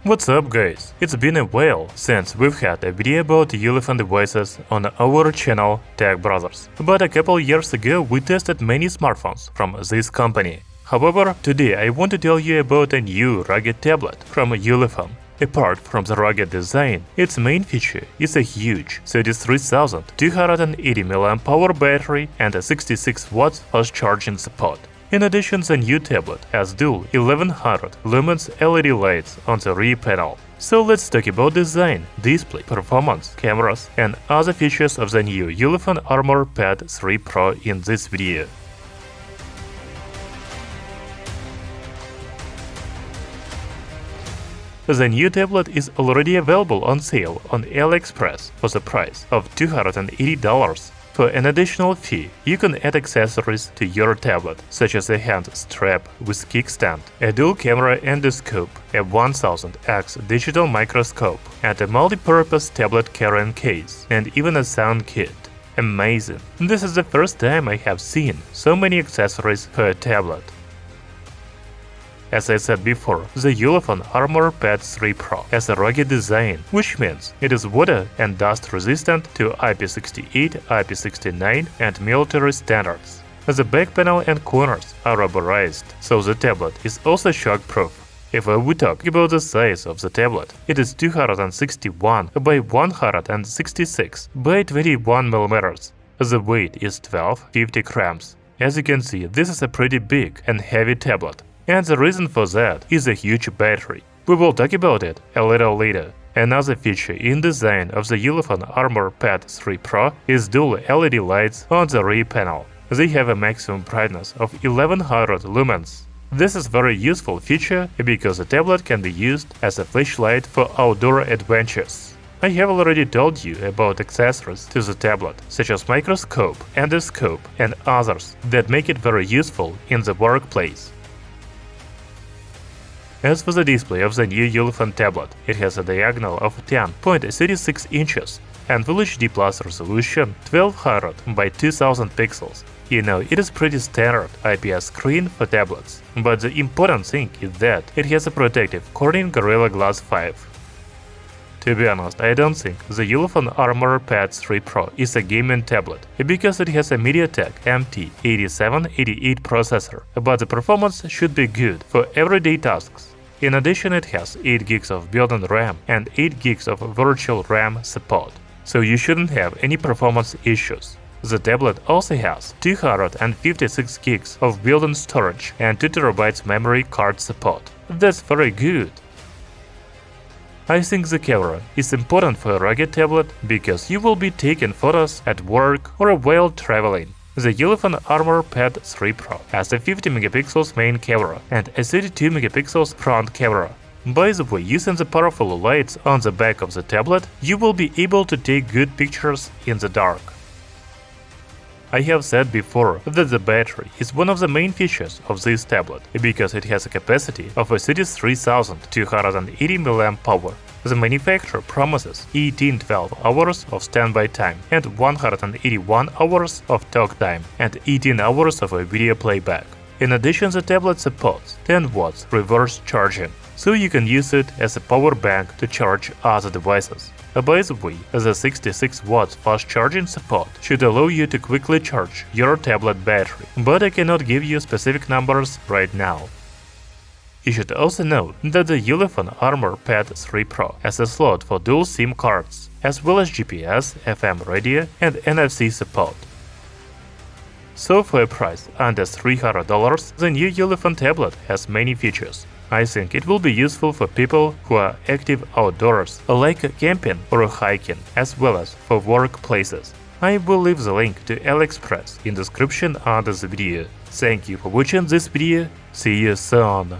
What's up guys, it's been a while since we've had a video about Ulefone devices on our channel Tech Brothers, but a couple years ago we tested many smartphones from this company. However, today I want to tell you about a new rugged tablet from Ulefone. Apart from the rugged design, its main feature is a huge 33,280 mAh battery and a 66 watts fast charging support. In addition, the new tablet has dual 1100 lumens LED lights on the rear panel. So let's talk about design, display, performance, cameras, and other features of the new Ulefone Armor Pad 3 Pro in this video. The new tablet is already available on sale on AliExpress for the price of $280. For an additional fee, you can add accessories to your tablet, such as a hand strap with kickstand, a dual-camera endoscope, a 1000x digital microscope, and a multi-purpose tablet carrying case, and even a sound kit. Amazing! This is the first time I have seen so many accessories for a tablet. As I said before, the Ulefone Armor Pad 3 Pro has a rugged design, which means it is water and dust resistant to IP68, IP69 and military standards. The back panel and corners are rubberized, so the tablet is also shock-proof. If we talk about the size of the tablet, it is 261 by 166 by 21 mm. The weight is 1250 grams. As you can see, this is a pretty big and heavy tablet. And the reason for that is a huge battery. We will talk about it a little later. Another feature in design of the Ulefone Armor Pad 3 Pro is dual LED lights on the rear panel. They have a maximum brightness of 1100 lumens. This is a very useful feature because the tablet can be used as a flashlight for outdoor adventures. I have already told you about accessories to the tablet, such as microscope, endoscope, and others that make it very useful in the workplace. As for the display of the new Ulefone tablet, it has a diagonal of 10.36 inches and Full HD Plus resolution 1200 by 2000 pixels. You know, it is pretty standard IPS screen for tablets, but the important thing is that it has a protective Corning Gorilla Glass 5. To be honest, I don't think the Ulefone Armor Pad 3 Pro is a gaming tablet, because it has a MediaTek MT8788 processor, but the performance should be good for everyday tasks. In addition, it has 8 GB of built-in RAM and 8 GB of virtual RAM support, so you shouldn't have any performance issues. The tablet also has 256 GB of built-in storage and 2 TB memory card support. That's very good. I think the camera is important for a rugged tablet because you will be taking photos at work or while traveling. The Ulefone Armor Pad 3 Pro has a 50 megapixels main camera and a 32 megapixels front camera. By the way, using the powerful lights on the back of the tablet, you will be able to take good pictures in the dark. I have said before that the battery is one of the main features of this tablet, because it has a capacity of 33,280 mAh. The manufacturer promises 18-12 hours of standby time and 181 hours of talk time and 18 hours of video playback. In addition, the tablet supports 10 watts reverse charging, so you can use it as a power bank to charge other devices. By the way, the 66 watts fast charging support should allow you to quickly charge your tablet battery, but I cannot give you specific numbers right now. You should also note that the Ulefone Armor Pad 3 Pro has a slot for dual SIM cards, as well as GPS, FM radio, and NFC support. So for a price under $300, the new Ulefone tablet has many features. I think it will be useful for people who are active outdoors, like camping or hiking, as well as for workplaces. I will leave the link to AliExpress in the description under the video. Thank you for watching this video. See you soon!